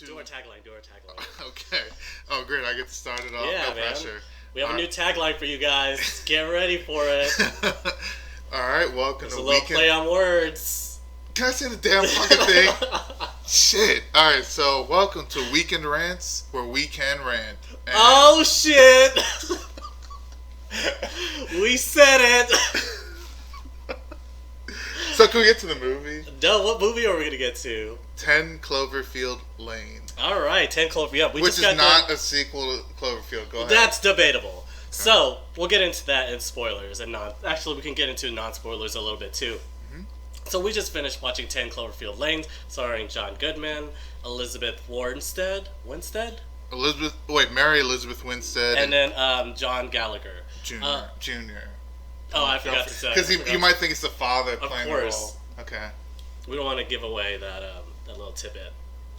Do our tagline. Okay. Oh, great. I get to start it off. Yeah, no man. pressure. We have a new tagline for you guys. Get ready for it. All right. Welcome There's to a little Weekend. play on words. Can I say the damn fucking thing? Shit. All right. So, welcome to We Can Rant, where we can rant. And Oh shit! We said it. So, can we get to the movie? No, what movie are we gonna get to? 10 Cloverfield Lane. All right, 10 Clover. Yeah, we Which just is got not a sequel to Cloverfield. Go ahead. That's debatable. So we'll get into that in spoilers and not. Actually, we can get into non-spoilers a little bit too. Mm-hmm. So we just finished watching 10 Cloverfield Lane, starring John Goodman, Elizabeth Winstead, Mary Elizabeth Winstead, and then John Gallagher Jr. Oh, I forgot to say. Because you might think it's the father playing the course. role. Okay. We don't want to give away that little tidbit.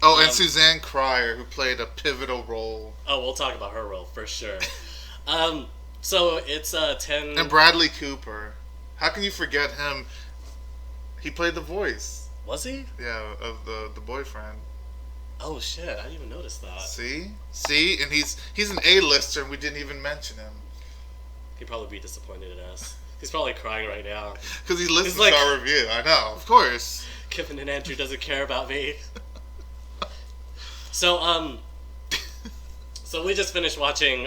Oh, and Suzanne Cryer, who played a pivotal role. Oh, we'll talk about her role for sure. So it's 10. And Bradley Cooper. How can you forget him? He played the voice. Was he? Yeah, of the boyfriend. Oh shit! I didn't even notice that. See, and he's an A-lister, and we didn't even mention him. He'd probably be disappointed in us. He's probably crying right now. Because he listens to our review. I know, of course. Kevin and Andrew doesn't care about me. So so we just finished watching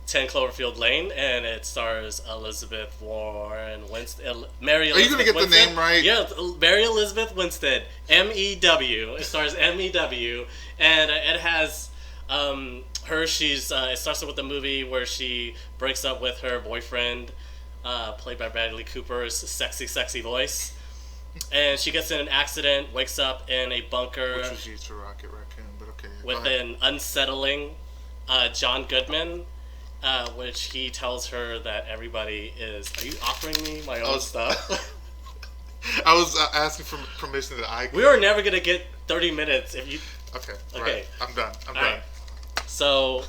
10 Cloverfield Lane, and it stars Elizabeth Warren Winstead. Mary Elizabeth. Are you gonna get Winstead. the name right? Yeah, Mary Elizabeth Winstead. MEW. It stars MEW, and it has her. She's it starts with a movie where she breaks up with her boyfriend, played by Bradley Cooper's sexy voice, and she gets in an accident, wakes up in a bunker, which was used for Rocket Raccoon, but okay. with an unsettling John Goodman, which he tells her that everybody is. Are you offering me my own stuff? I was asking for permission that I could. We are never gonna get 30 minutes if you. Okay. Okay. Right. I'm done. Right. So,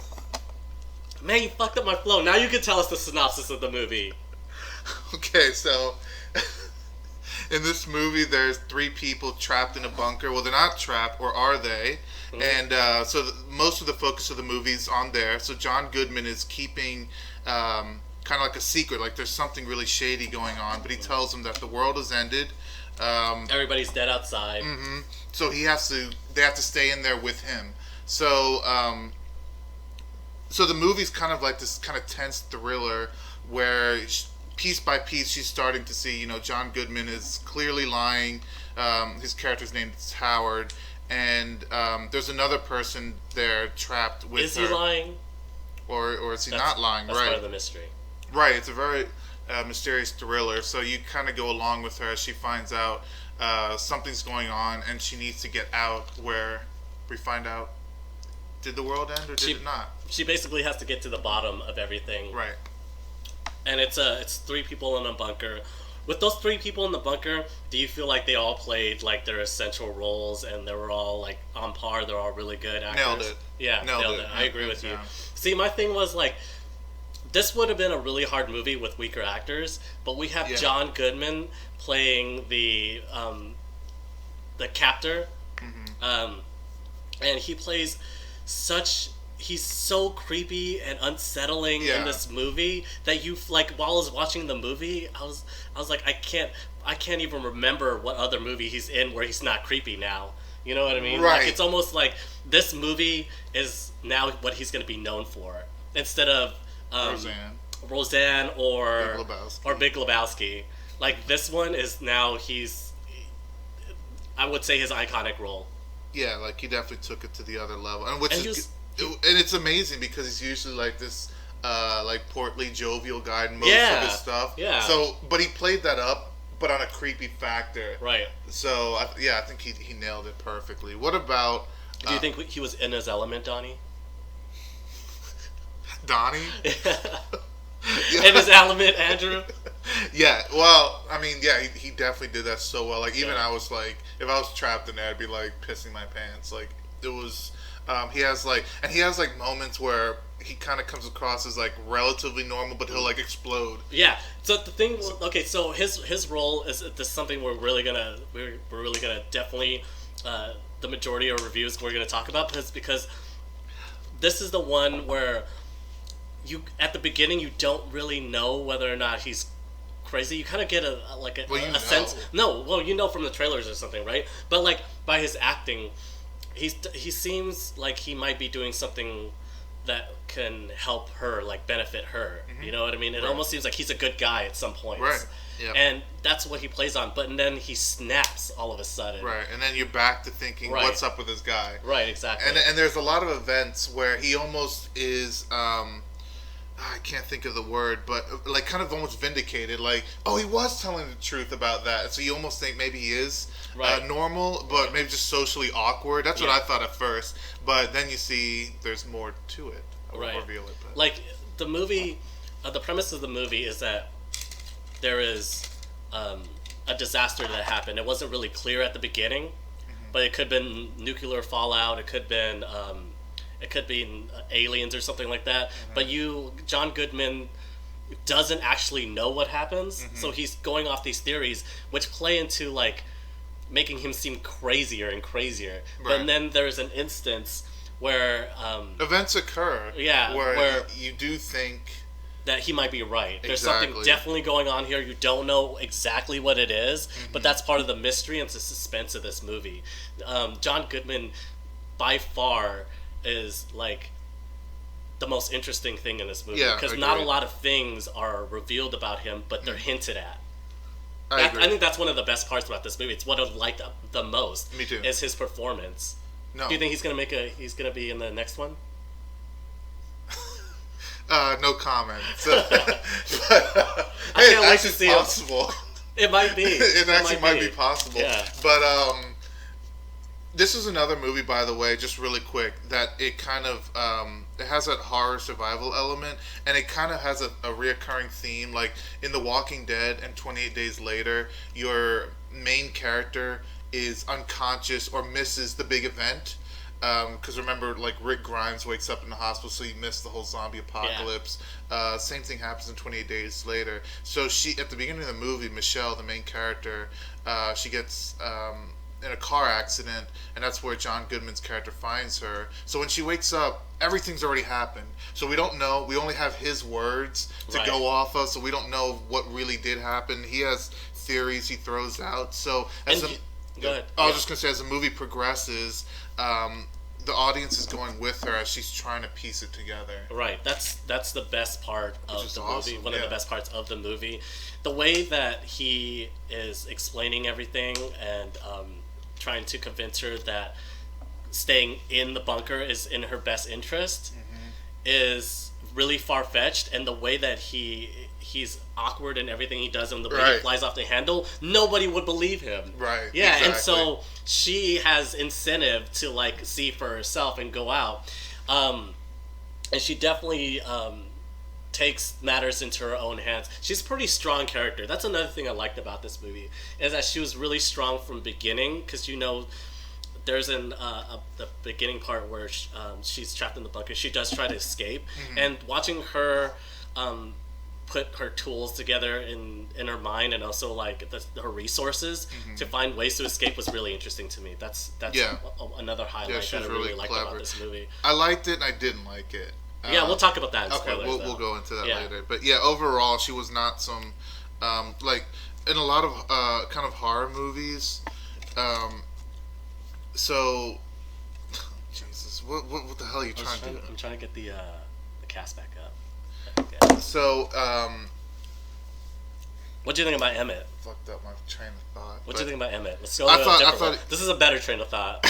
man, you fucked up my flow. Now you can tell us the synopsis of the movie. Okay, so in this movie, there's 3 people trapped in a bunker. Well, they're not trapped, or are they? Mm-hmm. And so most of the focus of the movie is on there. So John Goodman is keeping kind of like a secret, like there's something really shady going on. But he tells them that the world has ended. Everybody's dead outside. Mm-hmm. So they have to stay in there with him. So so the movie's kind of like this kind of tense thriller where piece by piece she's starting to see, John Goodman is clearly lying. His character's name is Howard, and there's another person there trapped with her. Is he lying? Or is he not lying? That's part of the mystery. Right, it's a very mysterious thriller, so you kind of go along with her as she finds out something's going on, and she needs to get out, where we find out, did the world end or did it not? She basically has to get to the bottom of everything. Right. And it's 3 people in a bunker. With those 3 people in the bunker, do you feel like they all played like their essential roles and they were all like on par? They're all really good actors. Nailed it. Yeah, nailed it. I agree with you. See, my thing was like, this would have been a really hard movie with weaker actors, but we have John Goodman playing the captor, and he plays he's so creepy and unsettling in this movie that you like. While I was watching the movie, I was like, I can't even remember what other movie he's in where he's not creepy now. You know what I mean? Right. Like, it's almost like this movie is now what he's going to be known for, instead of Roseanne or Big Lebowski. Like, this one is now I would say his iconic role. Yeah, like he definitely took it to the other level, and it's amazing because he's usually like this, like portly, jovial guy in most of his stuff. Yeah. So, but he played that up, but on a creepy factor. Right. So, I think he nailed it perfectly. What about? Do you think he was in his element, Donnie? Donnie? Yeah. In his element, Andrew? Yeah, well, I mean, he definitely did that so well. Like, even I was like, if I was trapped in there, I'd be like pissing my pants. Like, it was, he has like moments where he kind of comes across as like relatively normal, but he'll like explode. Yeah. So the thing, okay, so his role is something we're really gonna definitely the majority of reviews we're going to talk about, because this is the one where you at the beginning you don't really know whether or not he's crazy. You kind of get a sense. No, well, you know from the trailers or something, right? But like by his acting, he seems like he might be doing something that can help her, like benefit her. Mm-hmm. You know what I mean? It almost seems like he's a good guy at some points. Right. Yeah. And that's what he plays on. But then he snaps all of a sudden. Right. And then you're back to thinking, what's up with this guy? Right. Exactly. And there's a lot of events where he almost is. I can't think of the word, but like kind of almost vindicated. Like, oh, he was telling the truth about that. So you almost think maybe he is normal, but maybe just socially awkward. That's what I thought at first. But then you see there's more to it. I won't reveal it. But. Like the movie, the premise of the movie is that there is a disaster that happened. It wasn't really clear at the beginning, but it could have been nuclear fallout. It could have been. It could be aliens or something like that. Mm-hmm. But John Goodman doesn't actually know what happens. Mm-hmm. So he's going off these theories, which play into like making him seem crazier and crazier. Right. But then there's an instance where events occur. Yeah, where you do think that he might be right. There's something definitely going on here. You don't know exactly what it is, but that's part of the mystery and the suspense of this movie. John Goodman, by far, is like the most interesting thing in this movie, because not a lot of things are revealed about him, but they're hinted at. I think that's one of the best parts about this movie. It's what I liked the most. Me too. Is his performance. No. Do you think he's gonna be in the next one? No comment. I can't wait to see possible. It might be. It actually might be possible. Yeah. But this is another movie, by the way, just really quick, that it kind of, it has that horror survival element, and it kind of has a reoccurring theme. Like, in The Walking Dead and 28 Days Later, your main character is unconscious or misses the big event. Because remember, like, Rick Grimes wakes up in the hospital, so you miss the whole zombie apocalypse. Yeah. Same thing happens in 28 Days Later. So at the beginning of the movie, Michelle, the main character, she gets... in a car accident, and that's where John Goodman's character finds her. So when she wakes up, everything's already happened. So we don't know. We only have his words to go off of, so we don't know what really did happen. He has theories he throws out. So go ahead. I was just going to say, as the movie progresses, the audience is going with her as she's trying to piece it together. Right. That's the best part of the movie. One of the best parts of the movie. The way that he is explaining everything and trying to convince her that staying in the bunker is in her best interest is really far-fetched, and the way that he's awkward in everything he does and the way he flies off the handle, nobody would believe him. Right. Yeah, exactly. And so she has incentive to like see for herself and go out. And she definitely takes matters into her own hands. She's a pretty strong character. That's another thing I liked about this movie, is that she was really strong from the beginning, because there's the beginning part where she's trapped in the bunker. She does try to escape, and watching her put her tools together in her mind, and also like her resources to find ways to escape, was really interesting to me. That's another highlight that I really liked about this movie. I liked it and I didn't like it. Yeah, we'll talk about that in spoilers. Okay, we'll go into that later. But yeah, overall, she was not some, like, in a lot of kind of horror movies, so, Jesus, what the hell are you trying to do? I'm trying to get the cast back up. So, what do you think about Emmett? Fucked up my train of thought. What do you think about Emmett? Let's go to a different one. This is a better train of thought.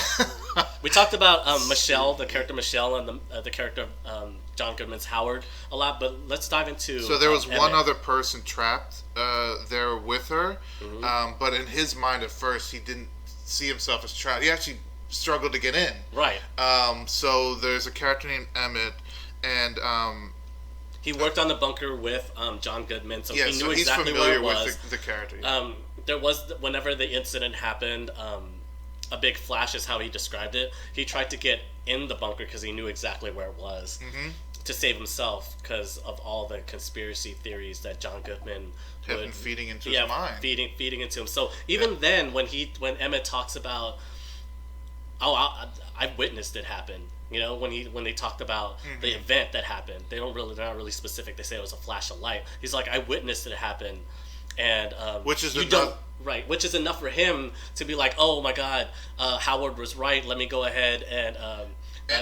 We talked about Michelle, the character Michelle, and the character John Goodman's Howard a lot, but let's dive into. So there was Emmett. one other person trapped there with her, but in his mind at first he didn't see himself as trapped. He actually struggled to get in. Right. So there's a character named Emmett, and he worked on the bunker with John Goodman, so he knew so exactly where it was. He's familiar with the character. There was, whenever the incident happened, a big flash is how he described it. He tried to get in the bunker because he knew exactly where it was to save himself, because of all the conspiracy theories that John Goodman had been feeding into his mind. Feeding into him. So even then, when Emmett talks about oh, I witnessed it happen. You know, when they talked about the event that happened, they're not really specific. They say it was a flash of light. He's like, I witnessed it happen, and which is you enough. don't right, which is enough for him to be like, oh my God, Howard was right. Let me go ahead and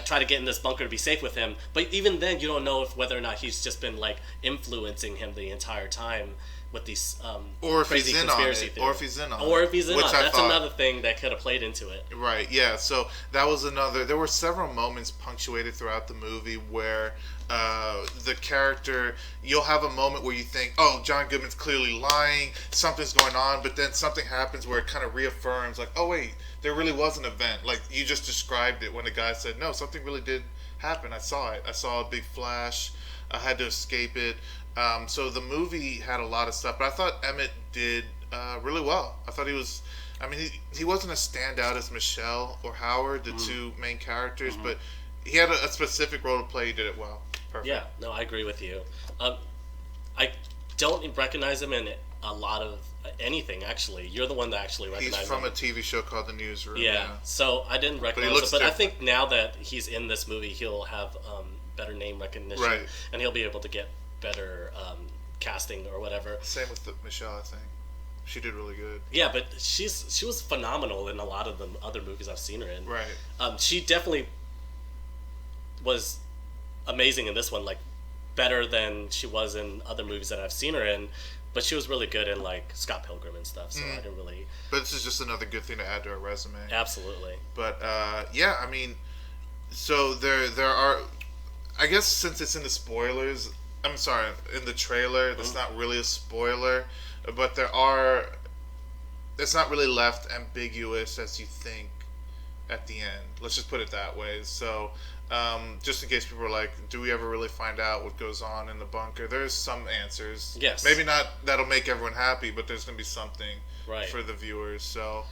try to get in this bunker to be safe with him. But even then, you don't know whether or not he's just been like influencing him the entire time with these or if crazy he's in conspiracy on it, theories. or if he's in on or it, if he's in which on it. I That's thought, another thing that could have played into it. Right, yeah. So that was another. There were several moments punctuated throughout the movie where the character, you'll have a moment where you think, oh, John Goodman's clearly lying, something's going on, but then something happens where it kind of reaffirms, like, oh wait, there really was an event. Like you just described it when the guy said, no, something really did happen. I saw it. I saw a big flash. I had to escape it. So the movie had a lot of stuff, but I thought Emmett did really well. I thought he was. I mean, he wasn't as standout as Michelle or Howard, the two main characters, but he had a specific role to play. He did it well. Perfect. Yeah, no, I agree with you. I don't recognize him in a lot of anything. Actually, you're the one that actually recognizes him. He's from a TV show called The Newsroom. Yeah, so I didn't recognize him, but I think now that he's in this movie, he'll have better name recognition, right, and he'll be able to get better casting or whatever. Same with Michelle, I think. She did really good. Yeah, but she was phenomenal in a lot of the other movies I've seen her in. Right. She definitely was amazing in this one, like better than she was in other movies that I've seen her in. But she was really good in like Scott Pilgrim and stuff. So I didn't really. But this is just another good thing to add to her resume. Absolutely. But yeah, I mean, so there are. I guess since it's in the spoilers, I'm sorry, in the trailer, that's not really a spoiler, but there are. It's not really left ambiguous as you think at the end. Let's just put it that way. So, just in case people are like, do we ever really find out what goes on in the bunker? There's some answers. Yes. Maybe not that'll make everyone happy, but there's going to be something right for the viewers. So,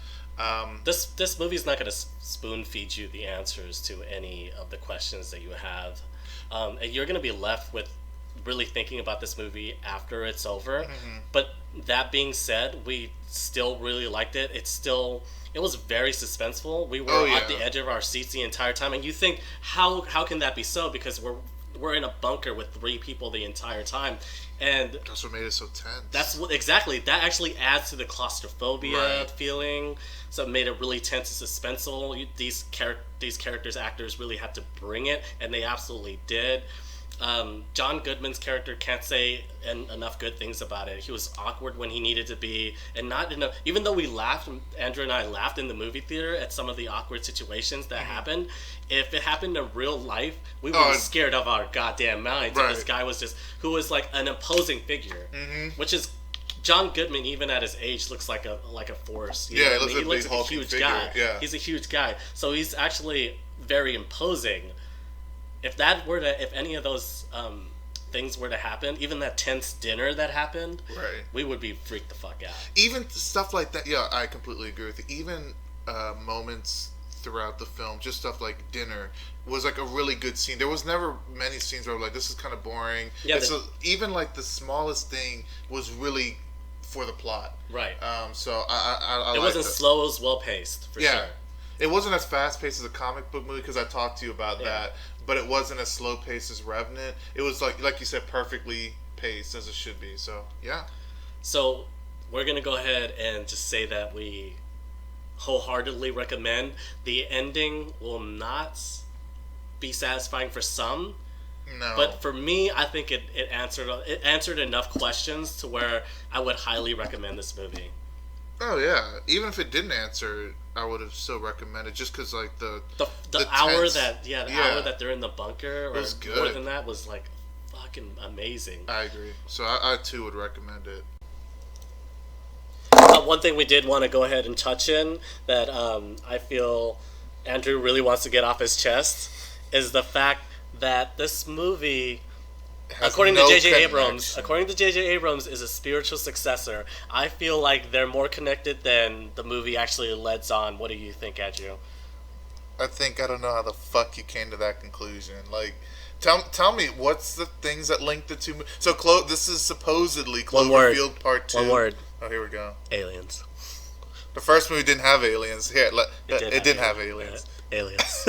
this movie's not going to spoon feed you the answers to any of the questions that you have. And you're going to be left with really thinking about this movie after it's over. But that being said, we still really liked it. It was very suspenseful. We were at the edge of our seats the entire time, and you think, how can that be so? Because we're in a bunker with 3 people the entire time, and that's what made it so tense. That's what exactly. That actually adds to the claustrophobia feeling. So it made it really tense and suspenseful. These characters, actors really had to bring it, and they absolutely did. John Goodman's character can't say enough good things about it. He was awkward when he needed to be, and not enough. Even though we laughed, Andrew and I laughed in the movie theater at some of the awkward situations that happened. If it happened in real life, we would be scared of our goddamn minds. Right. This guy who was like an imposing figure, which is John Goodman, even at his age, looks like a force. He looks like a huge figure. Guy. Yeah. He's a huge guy, so he's actually very imposing. If any of those things were to happen, even that tense dinner that happened, we would be freaked the fuck out. Even stuff like that, yeah, I completely agree with you. Even moments throughout the film, just stuff like dinner, was like a really good scene. There was never many scenes where I'm like, this is kind of boring. Yeah, even like the smallest thing was really for the plot. Right. So I it wasn't slow, it was well paced, for sure. It wasn't as fast paced as a comic book movie, because I talked to you about that. But it wasn't as slow paced as Revenant. It was like you said, perfectly paced as it should be. So yeah. So we're gonna go ahead and just say that we wholeheartedly recommend. The ending will not be satisfying for some. No. But for me, I think it answered enough questions to where I would highly recommend this movie. Oh yeah, even if it didn't answer, I would have still recommended, just because like the hour tense, hour that they're in the bunker, or was good. More than that, was like fucking amazing. I agree. So I too would recommend it. One thing we did want to go ahead and touch in that I feel Andrew really wants to get off his chest is the fact that this movie, according to J.J. Abrams, is a spiritual successor. I feel like they're more connected than the movie actually leads on. What do you think, Andrew? I don't know how the fuck you came to that conclusion. Like, tell me, what's the things that link the two? So, this is supposedly Cloverfield Part 2. One word. Oh, here we go. Aliens. The first movie didn't have aliens. Here, it didn't have aliens. Aliens.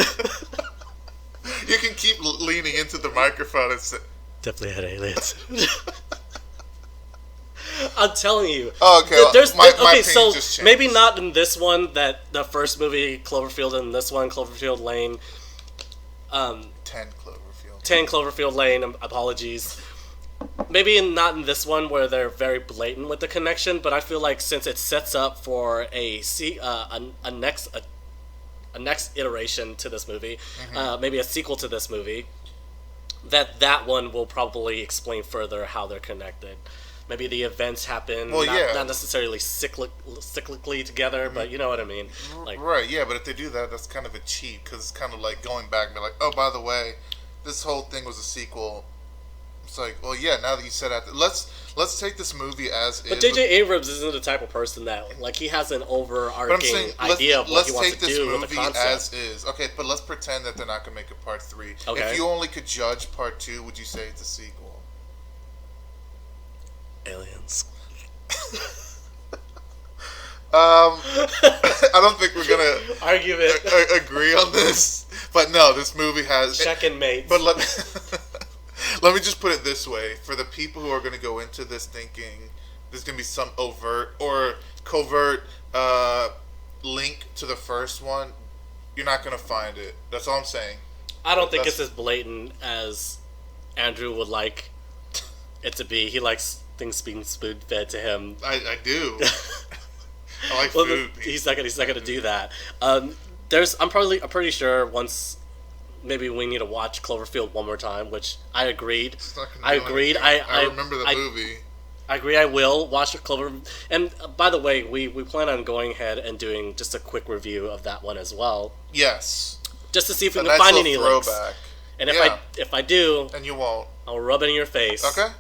You can keep leaning into the microphone and say... Definitely had aliens. I'm telling you. Oh, okay. My opinion so just changed. maybe not in this one, that the first movie, Cloverfield, and this one, Cloverfield Lane. 10 Cloverfield. 10 Cloverfield Lane, apologies. Maybe not in this one where they're very blatant with the connection, but I feel like since it sets up for a next iteration to this movie, maybe a sequel to this movie, that one will probably explain further how they're connected. Maybe the events happen not necessarily cyclically together, but you know what I mean. Like, right, yeah, but if they do that, that's kind of a cheat, because it's kind of like going back and be like, oh, by the way, this whole thing was a sequel. It's like, well, yeah, now that you said that, let's take this movie as is. But J.J. Abrams isn't the type of person that, like, he has an overarching idea of what he wants to do with the concept. Let's take this movie as is. Okay, but let's pretend that they're not going to make a part 3. Okay. If you only could judge part 2, would you say it's a sequel? Aliens. I don't think we're gonna argument agree on this, but no, this movie has checkmate. But let me just put it this way: for the people who are going to go into this thinking there's going to be some overt or covert link to the first one, you're not going to find it. That's all I'm saying. I don't think it's as blatant as Andrew would like it to be. He likes things being spoon fed to him. I do. I like food. He's not gonna do that. I'm pretty sure once maybe we need to watch Cloverfield one more time, which I agreed. I agreed. I remember the movie. I agree. I will watch Clover. And by the way, we plan on going ahead and doing just a quick review of that one as well. Yes. Just to see if we can find any links. And if I do, and you won't, I'll rub it in your face. Okay.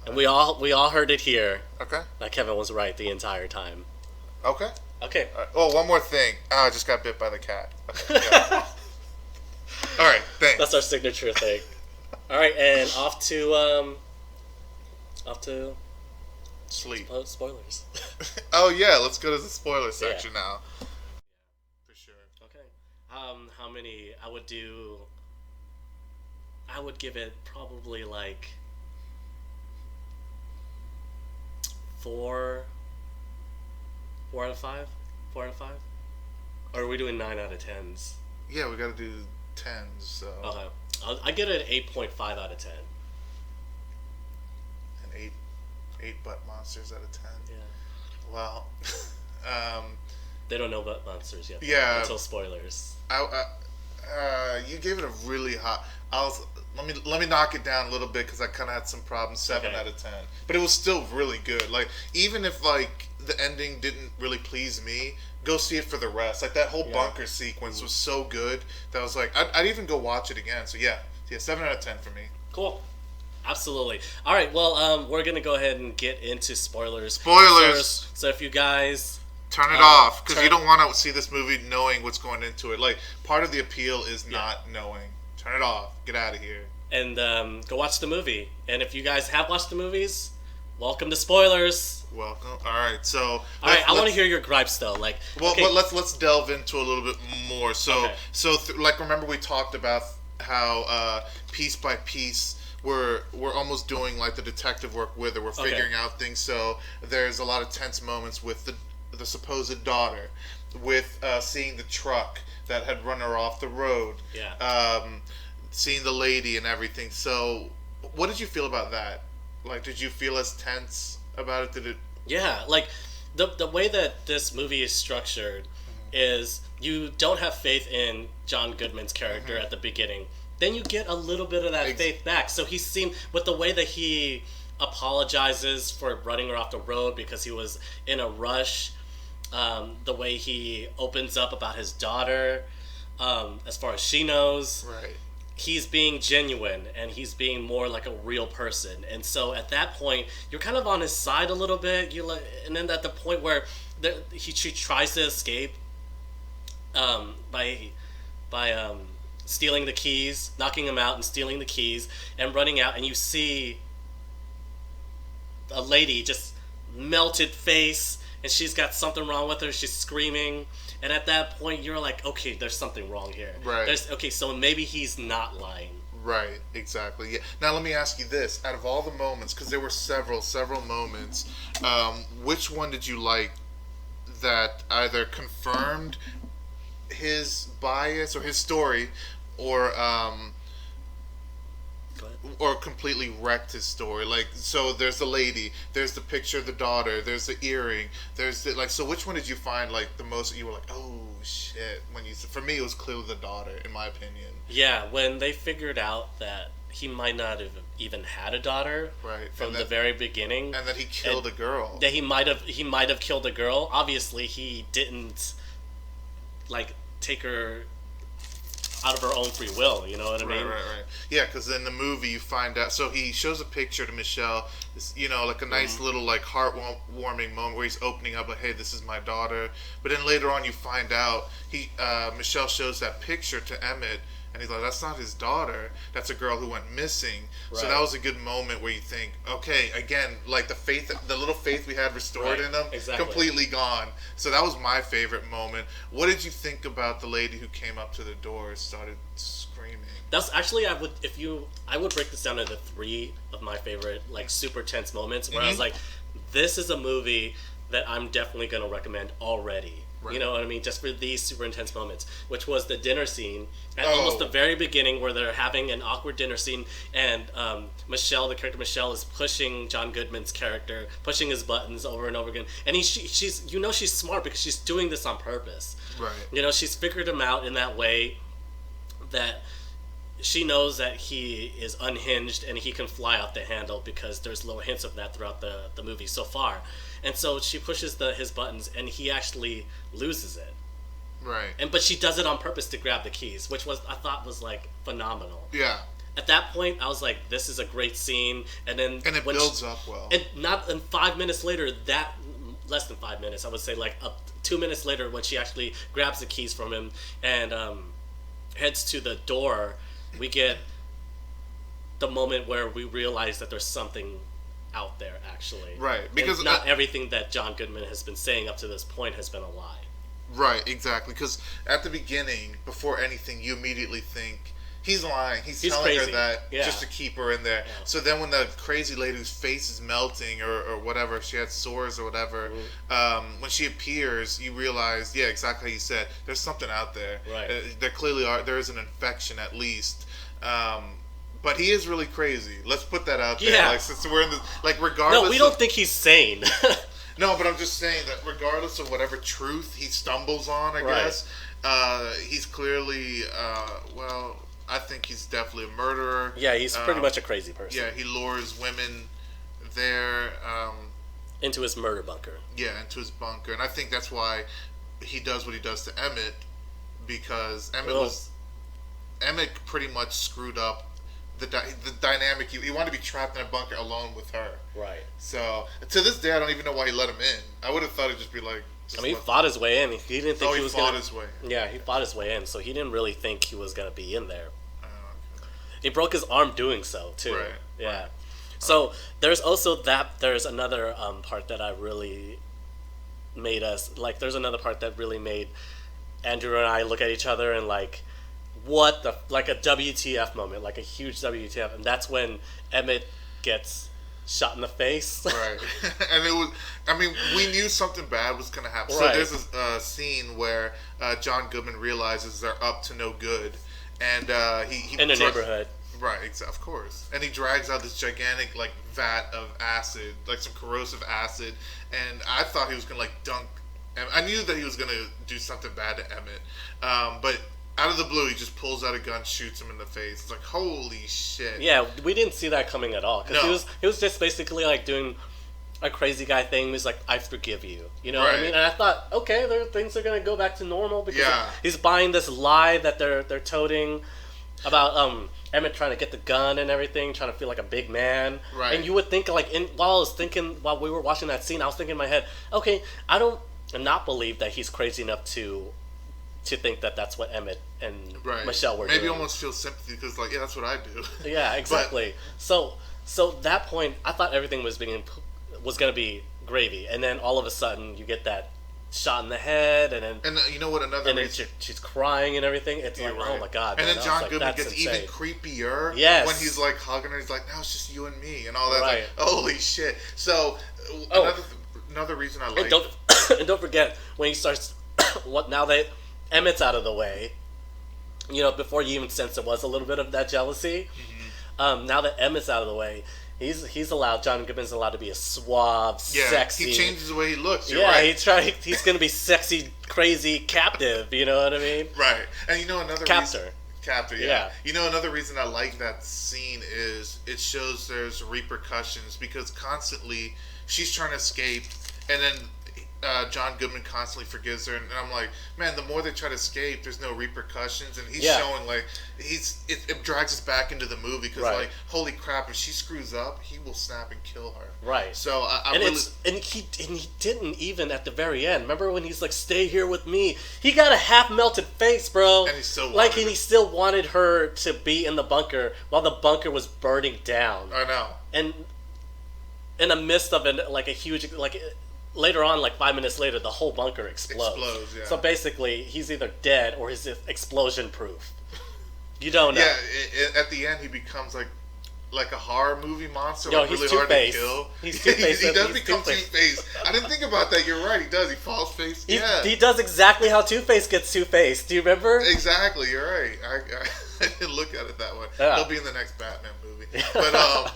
And we all heard it here. Okay. That Kevin was right the entire time. Okay. Okay. Oh, one more thing. I just got bit by the cat. Okay. Yeah. All right. Thanks. That's our signature thing. All right, and off to sleep. Spoilers. Oh yeah, let's go to the spoiler section now. For sure. Okay. How many? I would give it probably like 4 out of 5? 4 out of 5? Or are we doing 9 out of 10s? Yeah, we gotta do 10s, so... Okay. I get it 8.5 out of 10. And 8 butt monsters out of 10? Yeah. Well, they don't know butt monsters yet. Yeah. Until spoilers. You gave it a really hot... Let me knock it down a little bit because I kind of had some problems. 7 out of 10, but it was still really good. Like even if like the ending didn't really please me, go see it for the rest. Like that whole bunker sequence was so good that I was like, I'd even go watch it again. So yeah, 7 out of 10 for me. Cool. Absolutely. All right. Well, we're gonna go ahead and get into spoilers. Spoilers. So if you guys turn it off because you don't want to see this movie knowing what's going into it. Like part of the appeal is not knowing. Turn it off. Get out of here. And go watch the movie. And if you guys have watched the movies, welcome to spoilers. Welcome. All right. So. I want to hear your gripes though. Like. Well, but let's delve into a little bit more. So like remember we talked about how piece by piece we're almost doing like the detective work with it. We're figuring out things. So there's a lot of tense moments with the supposed daughter, with seeing the truck that had run her off the road. Yeah. Seeing the lady and everything. So, what did you feel about that? Like, did you feel as tense about it? Did it? Yeah, like the way that this movie is structured is you don't have faith in John Goodman's character at the beginning. Then you get a little bit of that faith back. So he seemed with the way that he apologizes for running her off the road because he was in a rush. The way he opens up about his daughter, as far as she knows. Right. He's being genuine and he's being more like a real person, and so at that point you're kind of on his side a little bit. And then at the point where she tries to escape by stealing the keys, knocking him out and stealing the keys and running out, and you see a lady just melted face and she's got something wrong with her. She's screaming, And at that point, you're like, okay, there's something wrong here. Right. Okay, so maybe he's not lying. Right, exactly. Yeah. Now let me ask you this: out of all the moments, because there were several moments, which one did you like that either confirmed his bias or his story, or completely wrecked his story? Like, so there's the lady, there's the picture of the daughter, there's the earring, there's the, like, so which one did you find like the most? You were like, oh shit. When you, for me, it was clearly the daughter, in my opinion. Yeah, when they figured out that he might not have even had a daughter, right, from the very beginning, and that he killed a girl. That he might have killed a girl. Obviously, he didn't like take her out of her own free will. You know what I mean? Right. Yeah, because in the movie you find out. So he shows a picture to Michelle. You know, like a nice little like heartwarming moment where he's opening up, like, "Hey, this is my daughter." But then later on, you find out Michelle shows that picture to Emmett. And he's like, that's not his daughter. That's a girl who went missing. Right. So that was a good moment where you think, okay, again, like the little faith we had restored in him, completely gone. So that was my favorite moment. What did you think about the lady who came up to the door and started screaming? That's actually, I would break this down into 3 of my favorite, like, super tense moments where I was like, this is a movie that I'm definitely going to recommend already. Right. You know what I mean? Just for these super intense moments, which was the dinner scene at almost the very beginning, where they're having an awkward dinner scene, and Michelle, the character Michelle, is pushing John Goodman's character, pushing his buttons over and over again, and she's she's smart because she's doing this on purpose. Right. You know, she's figured him out in that way that she knows that he is unhinged and he can fly out the handle, because there's little hints of that throughout the movie so far. And so she pushes his buttons, and he actually loses it. Right. But she does it on purpose to grab the keys, which I thought was like phenomenal. Yeah. At that point, I was like, this is a great scene. And then it builds up well. And 5 minutes later, less than 5 minutes, I would say, like 2 minutes later, when she actually grabs the keys from him and heads to the door, we get the moment where we realize that there's something out there, actually. Right, because and not everything that John Goodman has been saying up to this point has been a lie. Right, exactly. Because at the beginning, before anything, you immediately think he's lying. He's telling crazy. her that just to keep her in there. Yeah. So then when the crazy lady whose face is melting or whatever, she had sores or whatever, when she appears, you realize, yeah, exactly how you said, there's something out there. Right. There clearly there is an infection at least. But he is really crazy. Let's put that out there. Yeah. Like, since we're in the, like, regardless. No, we don't think he's sane. No, but I'm just saying that regardless of whatever truth he stumbles on, I guess, he's clearly, I think he's definitely a murderer. Yeah, he's pretty much a crazy person. Yeah, he lures women there. Into his murder bunker. Yeah, into his bunker. And I think that's why he does what he does to Emmett, because Emmett pretty much screwed up the dynamic. He wanted to be trapped in a bunker alone with her. Right. So to this day, I don't even know why he let him in. I would have thought it'd just be like. He fought his way in. He didn't think he was going to. His way in. Yeah, he fought his way in, so he didn't really think he was going to be in there. Okay. He broke his arm doing so too. Right. Yeah. Right. So there's also that. There's another part that I really made us like. There's another part that really made Andrew and I look at each other and like, what the, like a WTF moment, like a huge WTF, and that's when Emmett gets shot in the face. Right. And it was, I mean, we knew something bad was going to happen. Right. So there's a scene where John Goodman realizes they're up to no good, and he in the neighborhood. Right, of course. And he drags out this gigantic like vat of acid, like some corrosive acid, and I thought he was going to like dunk. I knew that he was going to do something bad to Emmett, but out of the blue, he just pulls out a gun, shoots him in the face. It's like, holy shit. Yeah, we didn't see that coming at all. Because he was just basically like doing a crazy guy thing. He's like, I forgive you. You know what I mean? And I thought, okay, things are going to go back to normal because he's buying this lie that they're toting about Emmett trying to get the gun and everything, trying to feel like a big man. Right. And you would think, like, while we were watching that scene, I was thinking in my head, okay, I don't not believe that he's crazy enough to think that that's what Emmett and Michelle were doing. Maybe almost feel sympathy because, like, yeah, that's what I do. Yeah, exactly. So that point, I thought everything was going to be gravy, and then all of a sudden you get that shot in the head, and then you know what? Another and then reason. she's crying and everything. It's You're like, right. oh my god. And man. then I was John like, Goodman that's gets insane. even creepier. Yes. When he's like hugging her, he's like, "Now it's just you and me," and all that. Right. Like, holy shit! So another reason I like. And don't forget when he starts. What now that Emmett's out of the way, before you even sense there was a little bit of that jealousy. Mm-hmm. Now that Emmett's out of the way, he's allowed. John Goodman's allowed to be a suave, sexy. He changes the way he looks. You're yeah, right. he's gonna be sexy, crazy captive. You know what I mean? Right. And another Captor. Captor, yeah. Another reason I like that scene is it shows there's repercussions because constantly she's trying to escape, and then John Goodman constantly forgives her, and I'm like, man, the more they try to escape, there's no repercussions, and he's showing like it drags us back into the movie because like, holy crap, if she screws up, he will snap and kill her. Right. So he didn't even at the very end. Remember when he's like, "Stay here with me"? He got a half melted face, bro. And he still he still wanted her to be in the bunker while the bunker was burning down. I know. And in the midst of it, like a huge later on, like 5 minutes later, the whole bunker explodes. Yeah. So basically, he's either dead or he's explosion proof. You don't know. Yeah, at the end, he becomes like a horror movie monster. Yo, like he's really hard Two-Face. to kill. He's Two-Face. He does become Two-Face. I didn't think about that. You're right. He does. He falls face. He does exactly how Two-Face gets Two-Face. Do you remember? Exactly. You're right. I didn't look at it that way. Yeah. He'll be in the next Batman movie. But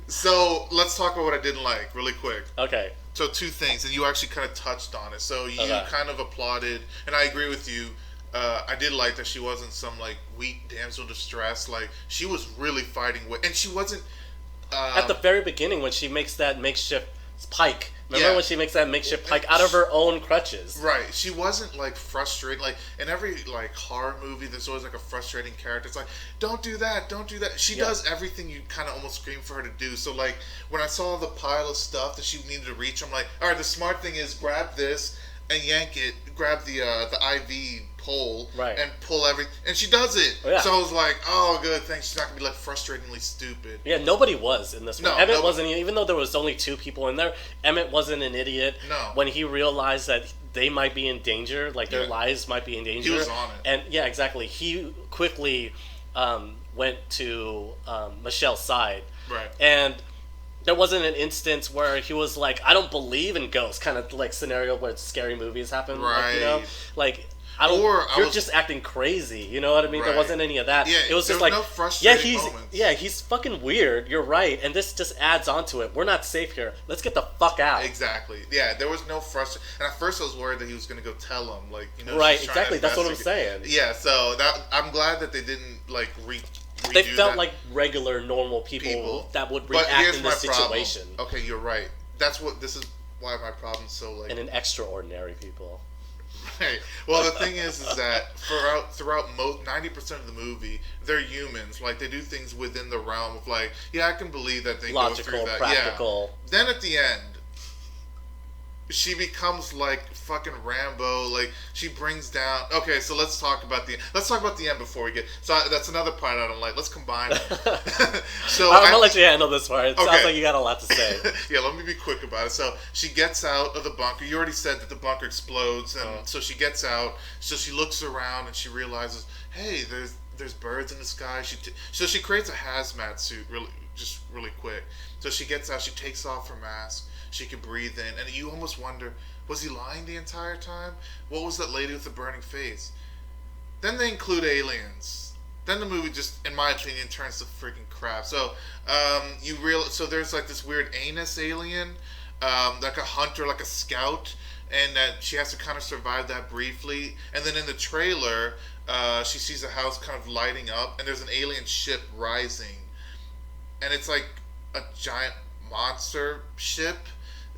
so let's talk about what I didn't like really quick. Okay. So two things, and you actually kind of touched on it. So you kind of applauded, and I agree with you. I did like that she wasn't some like weak damsel distress. Like she was really fighting with, and she wasn't. At the very beginning, when she makes that makeshift pike, remember when she makes that makeshift pike out of her own crutches? Right. She wasn't like frustrated. Like in every like horror movie, there's always like a frustrating character. It's like, don't do that, don't do that. She does everything you kind of almost scream for her to do. So like when I saw the pile of stuff that she needed to reach, I'm like, all right, the smart thing is grab this and yank it, grab the IV pole and pull everything, and she does it. Oh, yeah. So I was like, oh, good, thanks. She's not gonna be like frustratingly stupid. Yeah, nobody was in this one. No, Emmett wasn't, even though there was only 2 people in there, Emmett wasn't an idiot. No. When he realized that they might be in danger, like their lives might be in danger. He was on it. And yeah, exactly. He quickly went to Michelle's side. Right. And there wasn't an instance where he was like, I don't believe in ghosts, kind of like scenario where scary movies happen. Right. Like you're just acting crazy. You know what I mean? There wasn't any of that. Yeah, it was just like no frustrating moments. He's fucking weird. You're right, and this just adds on to it. We're not safe here. Let's get the fuck out. Exactly. Yeah, there was no frustration. And at first, I was worried that he was going to go tell him, like, right? Exactly. That's what I'm saying. Yeah. So I'm glad that they didn't like They felt like regular, normal people that would react in this situation. Okay, you're right. This is why my problem's so like. And an extraordinary people. Right. Well, the thing is that throughout 90% of the movie, they're humans. Like they do things within the realm of like, yeah, I can believe that they go through that. Practical. Yeah. Then at the end, she becomes like fucking Rambo. Like she brings down. Okay, so let's talk about the end before we get. So that's another part I don't like. Let's combine them. So I'm gonna let you handle this part. It sounds like you got a lot to say. Yeah, let me be quick about it. So she gets out of the bunker. You already said that the bunker explodes, and so she gets out. So she looks around and she realizes, hey, there's birds in the sky. So she creates a hazmat suit really quick. So she gets out. She takes off her mask. She could breathe in, and you almost wonder, was he lying the entire time? What was that lady with the burning face? Then they include aliens. Then the movie just, in my opinion, turns to freaking crap. So so there's like this weird anus alien, like a hunter, like a scout, and that she has to kind of survive that briefly. And then in the trailer, she sees a house kind of lighting up, and there's an alien ship rising, and it's like a giant monster ship.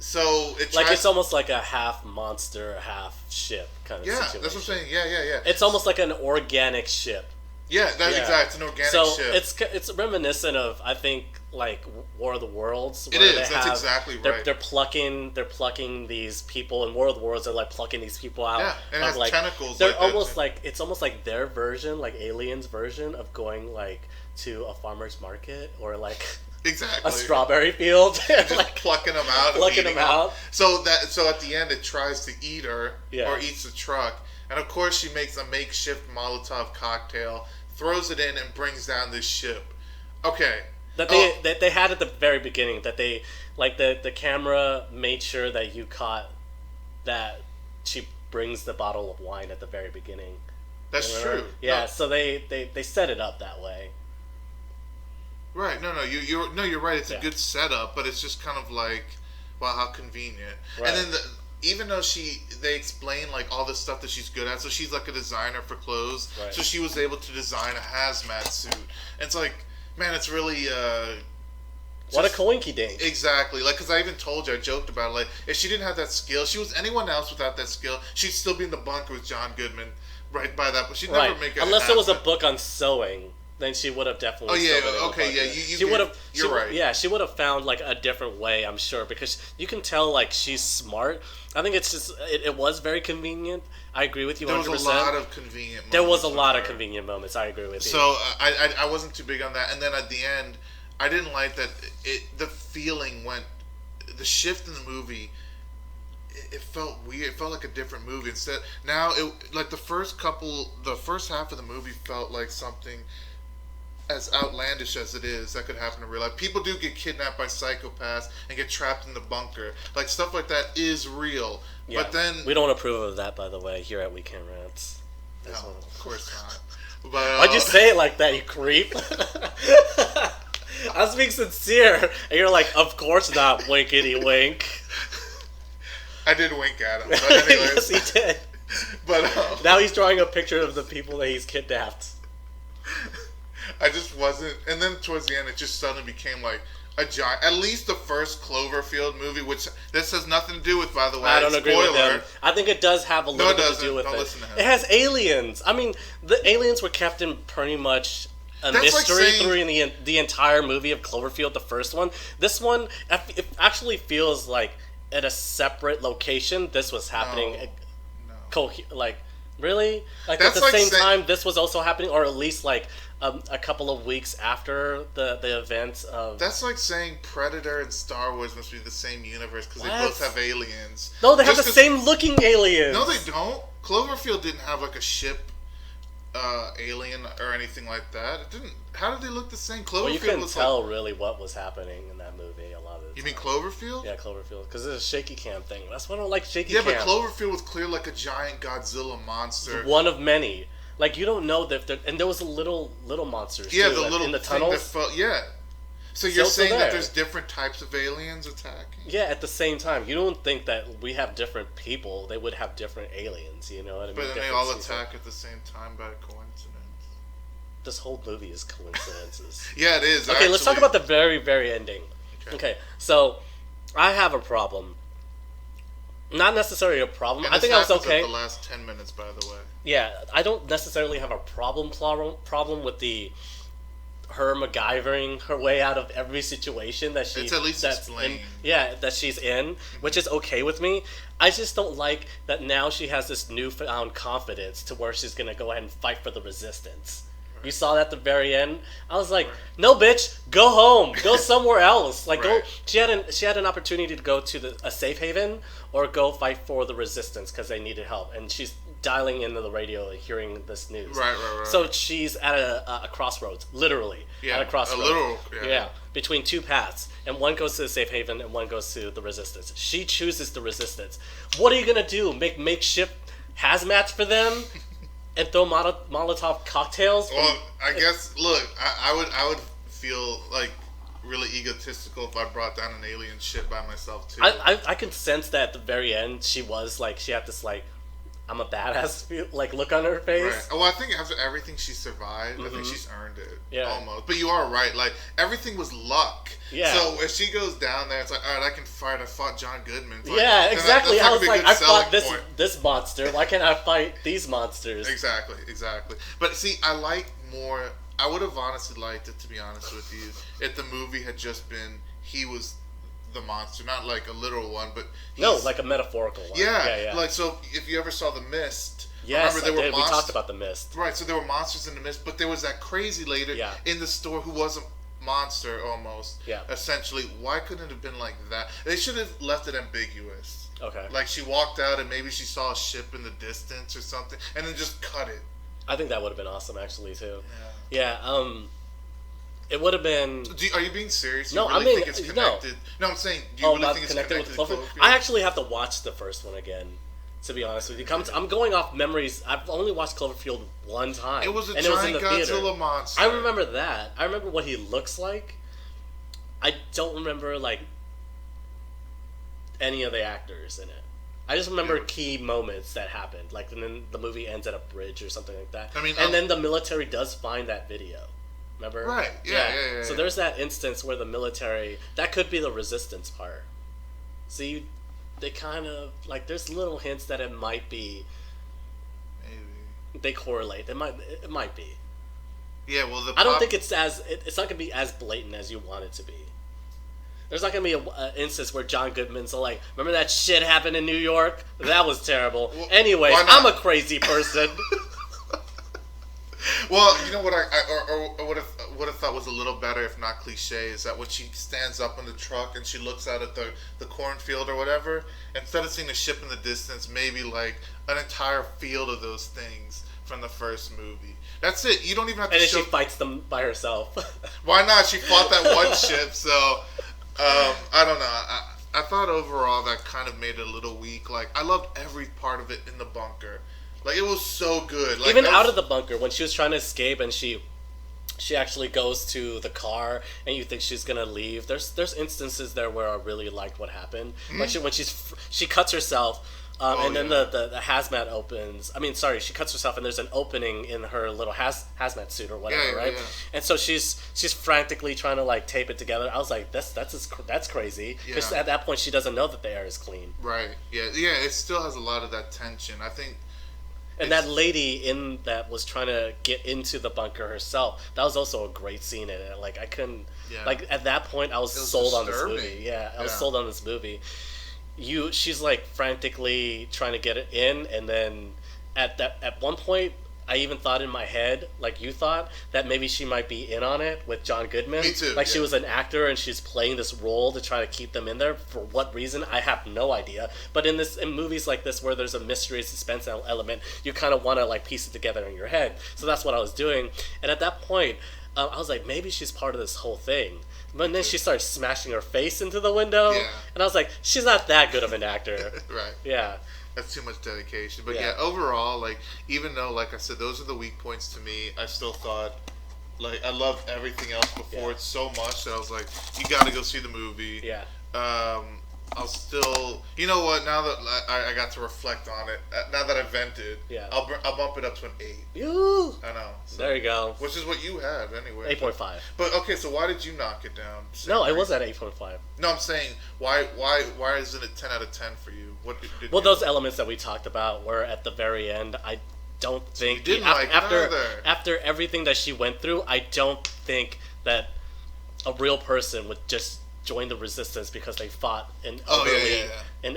So it's almost like a half monster, half ship kind of situation. Yeah, that's what I'm saying. Yeah. It's almost like an organic ship. Yeah, that's exactly. It's an organic ship. It's reminiscent of, I think, like War of the Worlds. It is. That's exactly right. They're plucking these people in War of the Worlds. They're like plucking these people out. Yeah, and it has like, tentacles. They're almost like it's almost like their version, like aliens' version of going like to a farmer's market or like Exactly. a strawberry field, Just like plucking them out. plucking them out. So at the end it tries to eat her Yeah. or eats the truck, and of course she makes a makeshift Molotov cocktail, throws it in, and brings down this ship. Okay. That they had at the very beginning, that they like the camera made sure that you caught that she brings the bottle of wine at the very beginning. That's Remember? true. Yeah, No. so they set it up that way. Right. No. You're right. It's Yeah. a good setup, but it's just kind of like, wow, how convenient. Right. And then even though they explain like all this stuff that she's good at, so she's like a designer for clothes, Right. so she was able to design a hazmat suit. And it's like, man, it's really What a coinky dink. exactly like, because I even told you, I joked about it, like if she didn't have that skill, she was anyone else without that skill, she'd still be in the bunker with John Goodman right by that, but she'd Right. never make it. Unless it was a book on sewing, then she would have definitely. Oh yeah, still been in the okay, yeah. bunker. You She would have. You're right. Yeah, she would have found like a different way, I'm sure, because you can tell like she's smart. I think it's just it was very convenient. I agree with you. There 100%. was a lot of convenient. There was a moments lot with of her. convenient moments. I agree with you. So I wasn't too big on that, and then at the end, I didn't like that. The feeling went, the shift in the movie. It felt weird. It felt like a different movie. Instead, now it like the first half of the movie felt like something as outlandish as it is that could happen in real life. People do get kidnapped by psychopaths and get trapped in the bunker. Like stuff like that is real. yeah. But then we don't approve of that, by the way, here at We Can Rant. no, of course not. But Why'd you say it like that, you creep? I was being sincere, and you're like, of course not, winkety wink. I did wink at him. But anyways, Yes, he did. but Now he's drawing a picture of the people that he's kidnapped. I just wasn't. And then towards the end, it just suddenly became like a giant. At least the first Cloverfield movie, which this has nothing to do with, by the way. I don't agree with Spoiler. him. I think it does have a little it bit to doesn't. do with Don't it. listen to him. It has aliens. I mean, the aliens were kept in pretty much a That's like mystery saying- through the entire movie of Cloverfield, the first one. This one, it actually feels like at a separate location this was happening. No. Like, really? Like That's at the like same saying- time this was also happening, or at least like a couple of weeks after the events of... That's like saying Predator and Star Wars must be the same universe because they What? both have aliens. No, they have Just the 'cause- same looking aliens. No, they don't. Cloverfield didn't have like a ship alien or anything like that. It didn't. How did they look the same? Cloverfield Well, you couldn't was tell like. really what was happening in that movie a lot of the You mean time. Cloverfield? Yeah, Cloverfield, because it's a shaky cam thing. That's why I don't like shaky Yeah, cam. but Cloverfield was clear like a giant Godzilla monster. One of many. Like, you don't know that and there was a little monsters Yeah, too, the like, little in the thing that tunnels. felt. Yeah. So you're So saying that there. there's different types of aliens attacking? Yeah, at the same time, you don't think that we have different people. They would have different aliens. You know what I mean? But then they Different all species. attack at the same time by coincidence. This whole movie is coincidences. Yeah, it is. Okay, let's talk actually. about the very, very ending. Okay, so I have a problem. Not necessarily a problem. And I this think I was happens okay. at the last 10 minutes, by the way. Yeah, I don't necessarily have a problem with her MacGyvering her way out of every situation that she It's at least that's explained. that she's in, which is okay with me. I just don't like that now she has this newfound confidence to where she's gonna go ahead and fight for the resistance. Right. You saw that at the very end. I was like, no, bitch, go home, go somewhere else. Like, Right. go. She had an opportunity to go to a safe haven or go fight for the resistance because they needed help, and she's dialing into the radio and hearing this news. Right. So she's at a crossroads, literally. Yeah, at a crossroads. a literal, yeah. Between two paths, and one goes to the safe haven and one goes to the resistance. She chooses the resistance. What are you gonna do? Make makeshift hazmats for them, and throw Molotov cocktails? Well, I guess, look, I would feel like really egotistical if I brought down an alien ship by myself, too. I can sense that at the very end she was like, she had this like, I'm a badass look on her face. Right. Well, I think after everything she survived, I think she's earned it. Yeah. Almost. But you are right. Like, everything was luck. Yeah. So if she goes down there, it's like, all right, I can fight. I fought John Goodman. It's like, Yeah, then exactly. that's I not was gonna be a like, good I fought selling point. this monster. Why can't I fight these monsters? Exactly. But see, I like more. I would have honestly liked it, to be honest with you, if the movie had just been he was the monster, not like a literal one, but No, like a metaphorical one. yeah. Like, so if you ever saw The Mist, yes, remember there I were did. We talked about the mist. Right, so there were monsters in the mist, but there was that crazy lady Yeah. in the store who wasn't monster almost. Yeah. Essentially, why couldn't it have been like that? They should have left it ambiguous. Okay. Like she walked out and maybe she saw a ship in the distance or something, and then just cut it. I think that would have been awesome, actually, too. Yeah. Yeah. It would have been. Are you being serious? No, you really I mean, think it's connected? No, I'm saying, do you really think it's connected with to Clover? Cloverfield? I actually have to watch the first one again. To be honest with you, I'm going off memories. I've only watched Cloverfield one time. It was a and giant it was in the Godzilla theater. monster. I remember that. I remember what he looks like. I don't remember like any of the actors in it. I just remember key moments that happened, like and then the movie ends at a bridge or something like that. I mean, and then the military does find that video. Remember? Right. Yeah. So there's that instance where the military, that could be the resistance part. See, they kind of like there's little hints that it might be. Maybe they correlate. It might be. Yeah. Well, I don't think it's not gonna be as blatant as you want it to be. There's not gonna be an instance where John Goodman's like, remember that shit happened in New York? That was terrible. Well, anyways, I'm a crazy person. Well, you know what I would have thought was a little better, if not cliche, is that when she stands up in the truck and she looks out at the cornfield or whatever, instead of seeing a ship in the distance, maybe like an entire field of those things from the first movie. That's it. You don't even have to. And then she fights them by herself. Why not? She fought that one ship, so I don't know. I thought overall that kind of made it a little weak. Like I loved every part of it in the bunker. Like it was so good. Like, even out of the bunker when she was trying to escape and she actually goes to the car and you think she's gonna leave. There's instances there where I really liked what happened. Mm-hmm. When she cuts herself. Then the hazmat opens. I mean, sorry, she cuts herself, and there's an opening in her little hazmat suit or whatever, right? Yeah. And so she's frantically trying to like tape it together. I was like, that's crazy, because at that point she doesn't know that the air is clean. Right. Yeah. It still has a lot of that tension. I think. And that lady in that was trying to get into the bunker herself. That was also a great scene in it. Like I couldn't. Yeah. Like at that point, I was sold on this movie. Yeah, I was sold on this movie. She's like frantically trying to get it in, and then at one point I even thought in my head, like you thought, that maybe she might be in on it with John Goodman. Me too. Like she was an actor and she's playing this role to try to keep them in there. For what reason, I have no idea. But in movies like this where there's a mystery suspense element, you kind of want to like piece it together in your head. So that's what I was doing. And at that point, I was like, maybe she's part of this whole thing. But then she starts smashing her face into the window, and I was like, she's not that good of an actor. Right. Yeah. That's too much dedication. But overall, like, even though, like I said, those are the weak points to me, I still thought, like, I loved everything else before it so much that I was like, you gotta go see the movie. Yeah. I'll still, you know what? Now that I got to reflect on it, now that I vented, I'll bump it up to an 8. Ooh. I know. So, there you go. Which is what you have anyway. 8.5. But okay, so why did you knock it down? No, it was at 8.5. No, I'm saying why isn't it 10 out of 10 for you? What did well, those elements that we talked about were at the very end. I don't think you didn't like after everything that she went through, I don't think that a real person would just join the resistance because they fought an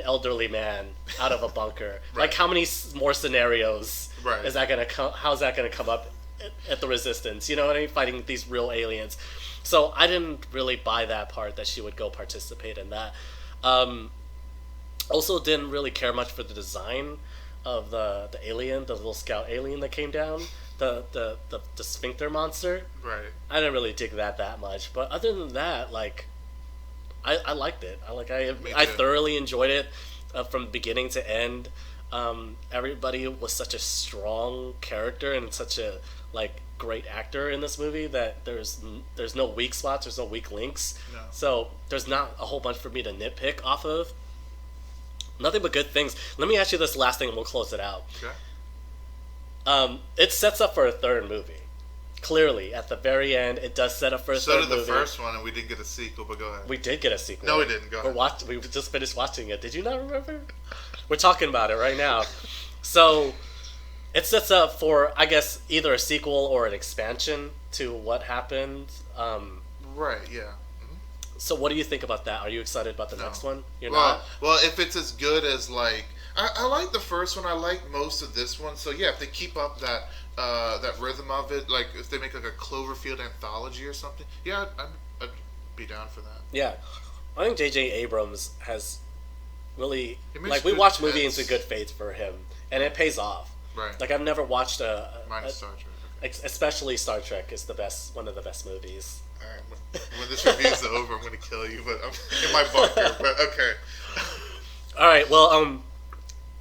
elderly man out of a bunker. Right. Like how many more scenarios right. is that gonna how's that gonna come up at the resistance? You know what I mean? Fighting these real aliens. So I didn't really buy that part that she would go participate in that. Also didn't really care much for the design of the alien, the little scout alien that came down. The sphincter monster. Right. I didn't really dig that much. But other than that, like I liked it. I thoroughly enjoyed it from beginning to end. Everybody was such a strong character and such a like great actor in this movie that there's no weak spots, there's no weak links. No. So there's not a whole bunch for me to nitpick off of. Nothing but good things. Let me ask you this last thing and we'll close it out. Okay. It sets up for a third movie. Clearly, at the very end, it does set up for a third movie. So did the first one, and we didn't get a sequel, but go ahead. We did get a sequel. No, we didn't. Go ahead. We just finished watching it. Did you not remember? We're talking about it right now. So, it sets up for, I guess, either a sequel or an expansion to what happened. Right, yeah. So what do you think about that? Are you excited about the next one? You're not? not? Well, if it's as good as, like, I like the first one. I like most of this one. So yeah, if they keep up that rhythm of it, like if they make like a Cloverfield anthology or something, yeah, I'd be down for that. Yeah, I think J.J. Abrams has really makes we good watch movies sense. into good faith for him, and it pays off. Right. Like I've never watched Minus Star Trek. Okay. especially Star Trek is one of the best movies. All right. When this review's over, I'm going to kill you, but I'm in my bunker. But okay. All right. Well,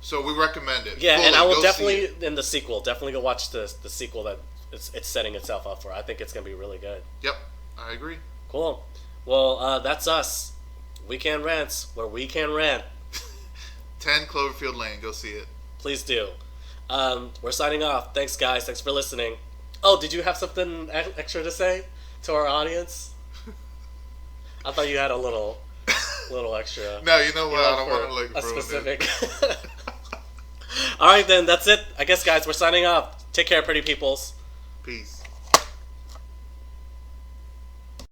So we recommend it. yeah, Fully, and I will go definitely see it. in the sequel. Definitely go watch the sequel that it's setting itself up for. I think it's gonna be really good. Yep, I agree. Cool. Well, that's us. We Can Rant, where we can rant. 10 Cloverfield Lane. Go see it. Please do. We're signing off. Thanks, guys. Thanks for listening. Oh, did you have something extra to say to our audience? I thought you had a little extra. No, you know what? You know, I don't want to like a ruin specific. it. All right, then. That's it. I guess, guys, we're signing off. Take care, pretty peoples. Peace.